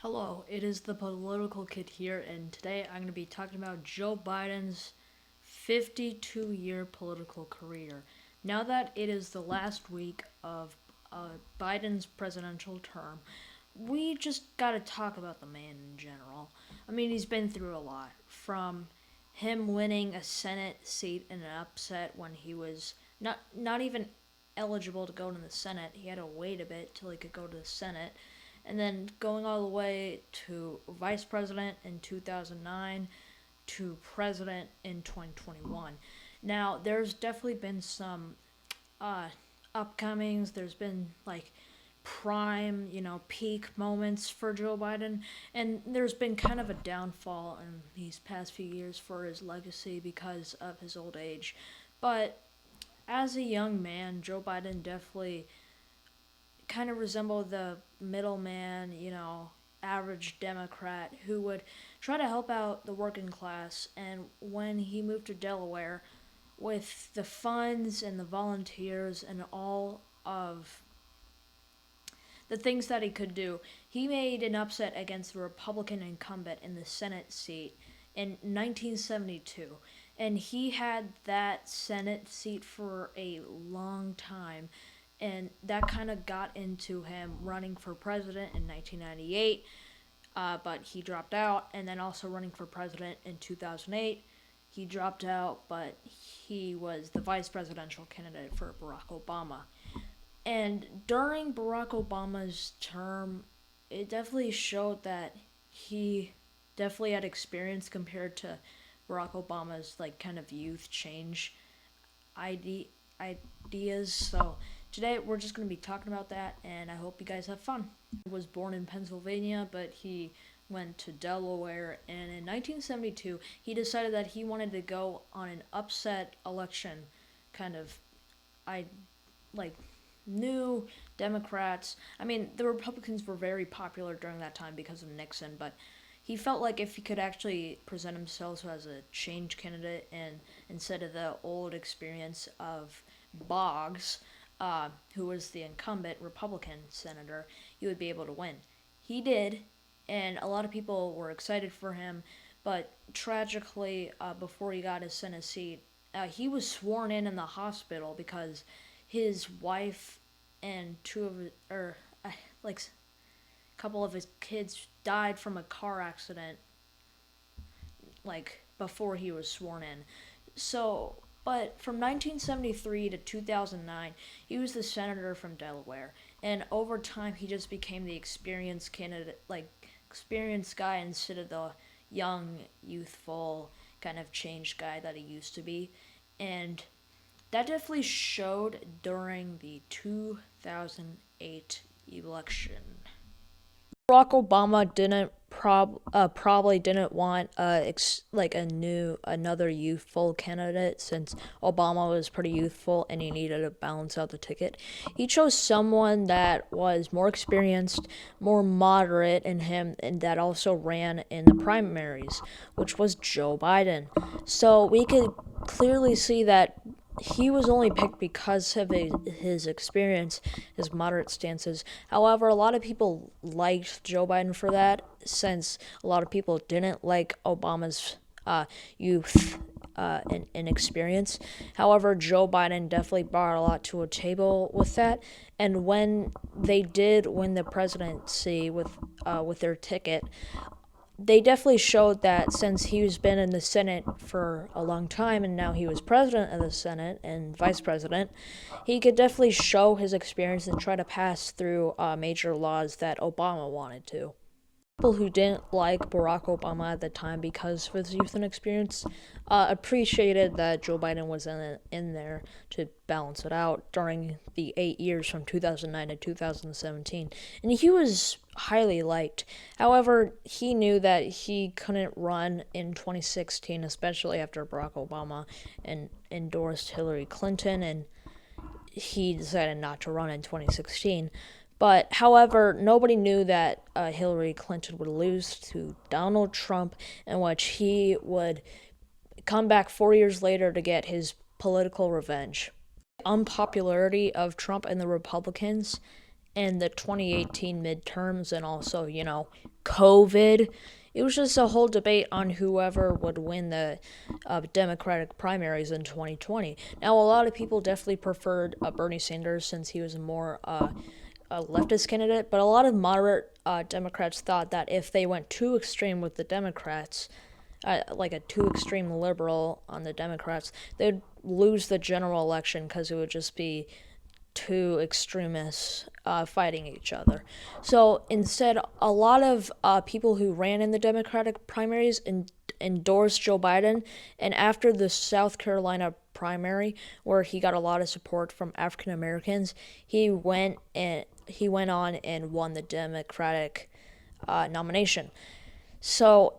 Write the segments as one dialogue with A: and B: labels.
A: Hello, it is the Political Kid here, and today I'm going to be talking about Joe Biden's 52-year political career. Now that it is the last week of Biden's presidential term, we just got to talk about the man in general. I mean, he's been through a lot, from him winning a Senate seat in an upset when he was not even eligible to go to the Senate. He had to wait a bit till he could go to the Senate, and then going all the way to vice president in 2009 to president in 2021. Now, there's definitely been some uh, upcomings. There's been like prime, peak moments for Joe Biden, and there's been kind of a downfall in these past few years for his legacy because of his old age. But as a young man, Joe Biden definitely kind of resemble the middleman, average Democrat who would try to help out the working class. And when he moved to Delaware, with the funds and the volunteers and all of the things that he could do, he made an upset against the Republican incumbent in the Senate seat in 1972. And he had that Senate seat for a long time, and that kind of got into him running for president in 1998, but he dropped out, and then also running for president in 2008. He dropped out, but he was the vice presidential candidate for Barack Obama. And during Barack Obama's term, it definitely showed that he definitely had experience compared to Barack Obama's like kind of youth change ideas. So today we're just going to be talking about that, and I hope you guys have fun. He was born in Pennsylvania, but he went to Delaware, and in 1972 he decided that he wanted to go on an upset election, kind of I like new Democrats. I mean, the Republicans were very popular during that time because of Nixon, but he felt like if he could actually present himself as a change candidate and instead of the old experience of Boggs, who was the incumbent Republican senator, he would be able to win. He did, and a lot of people were excited for him, but tragically, before he got his Senate seat, he was sworn in the hospital because his wife and like a couple of his kids died from a car accident like before he was sworn in. So, but from 1973 to 2009, he was the senator from Delaware, and over time he just became the experienced candidate, like experienced guy instead of the young, youthful kind of changed guy that he used to be. And that definitely showed during the 2008 election. Barack Obama didn't probably didn't want another youthful candidate, since Obama was pretty youthful and he needed to balance out the ticket. He chose someone that was more experienced, more moderate in him, and that also ran in the primaries, which was Joe Biden. So we could clearly see that he was only picked because of his experience, his moderate stances. However, a lot of people liked Joe Biden for that, since a lot of people didn't like Obama's youth and experience. However, Joe Biden definitely brought a lot to a table with that. And when they did win the presidency with their ticket, they definitely showed that since he's been in the Senate for a long time and now he was president of the Senate and vice president, he could definitely show his experience and try to pass through major laws that Obama wanted to. People who didn't like Barack Obama at the time because of his youth and experience appreciated that Joe Biden was in there to balance it out during the 8 years from 2009 to 2017. And he was highly liked. However, he knew that he couldn't run in 2016, especially after Barack Obama endorsed Hillary Clinton, and he decided not to run in 2016. But, however, nobody knew that Hillary Clinton would lose to Donald Trump, in which he would come back 4 years later to get his political revenge. Unpopularity of Trump and the Republicans and the 2018 midterms, and also, COVID. It was just a whole debate on whoever would win the Democratic primaries in 2020. Now, a lot of people definitely preferred Bernie Sanders since he was a more a leftist candidate, but a lot of moderate Democrats thought that if they went too extreme with the Democrats, like a too extreme liberal on the Democrats, they'd lose the general election because it would just be two extremists fighting each other. So instead, a lot of people who ran in the Democratic primaries endorsed Joe Biden, and after the South Carolina primary, where he got a lot of support from African Americans, he went on and won the Democratic nomination. So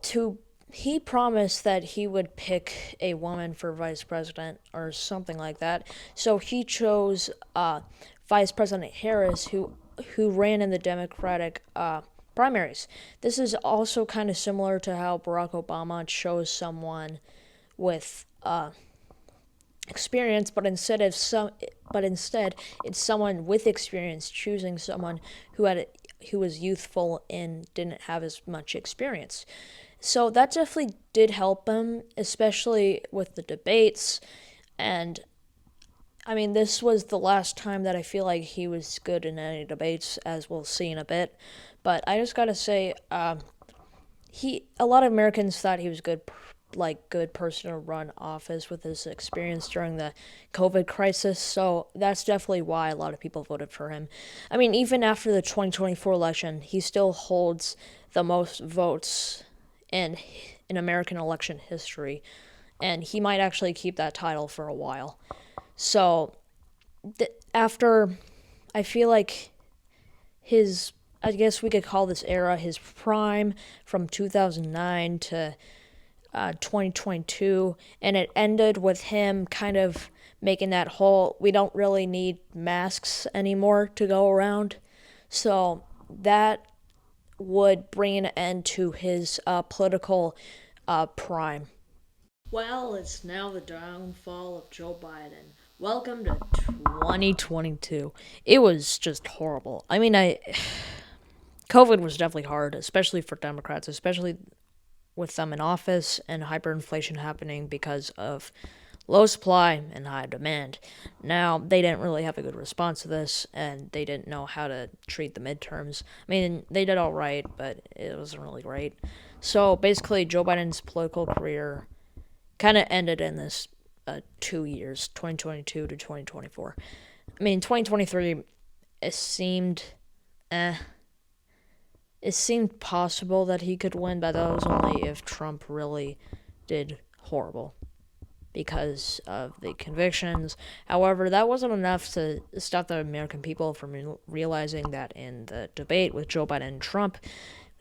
A: he promised that he would pick a woman for vice president or something like that. So he chose Vice President Harris, who ran in the Democratic primaries. This is also kind of similar to how Barack Obama chose someone with experience, but instead it's someone with experience choosing someone who was youthful and didn't have as much experience. So that definitely did help him, especially with the debates. And I mean, this was the last time that I feel like he was good in any debates, as we'll see in a bit. But I just gotta say, a lot of Americans thought he was good person to run office with his experience during the COVID crisis. So that's definitely why a lot of people voted for him. I mean, even after the 2024 election, he still holds the most votes in American election history, and he might actually keep that title for a while. So after, I feel like I guess we could call this era his prime, from 2009 to 2022, and it ended with him kind of making that whole, we don't really need masks anymore to go around. So that would bring an end to his political prime. Well, it's now the downfall of Joe Biden. Welcome to 2022. It was just horrible. I mean, COVID was definitely hard, especially for Democrats, especially with them in office and hyperinflation happening because of low supply and high demand. Now, they didn't really have a good response to this, and they didn't know how to treat the midterms. I mean, they did all right, but it wasn't really great. So basically, Joe Biden's political career kind of ended in this 2 years, 2022 to 2024. I mean, 2023, it seemed possible that he could win, but that was only if Trump really did horrible because of the convictions. However, that wasn't enough to stop the American people from realizing that in the debate with Joe Biden and Trump,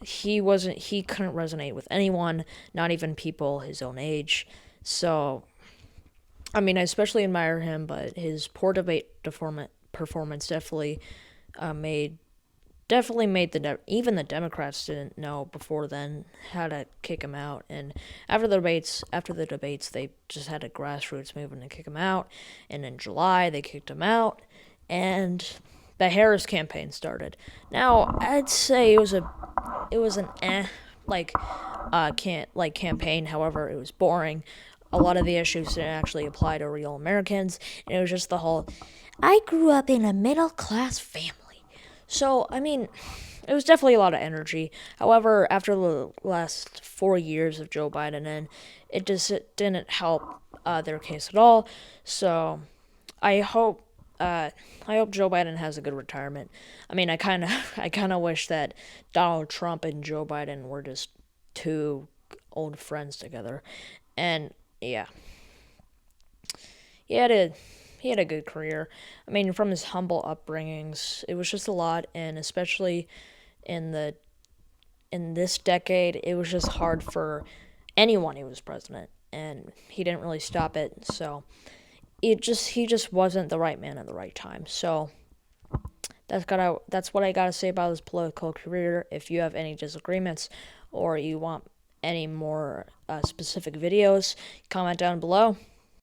A: he couldn't resonate with anyone, not even people his own age. So, I mean, I especially admire him, but his poor debate performance definitely made even the Democrats didn't know before then how to kick him out. And after the debates, they just had a grassroots movement to kick him out. And in July, they kicked him out, and the Harris campaign started. Now, I'd say it was an campaign. However, it was boring. A lot of the issues didn't actually apply to real Americans, and it was just the whole, I grew up in a middle-class family. So, I mean, it was definitely a lot of energy. However, after the last 4 years of Joe Biden, it didn't help their case at all. So, I hope Joe Biden has a good retirement. I mean, I kind of wish that Donald Trump and Joe Biden were just two old friends together. And yeah, he had a good career. I mean, from his humble upbringings, it was just a lot, and especially in this decade, it was just hard for anyone who was president, and he didn't really stop it. So he just wasn't the right man at the right time. So that's what I gotta say about his political career. If you have any disagreements or you want any more specific videos, comment down below.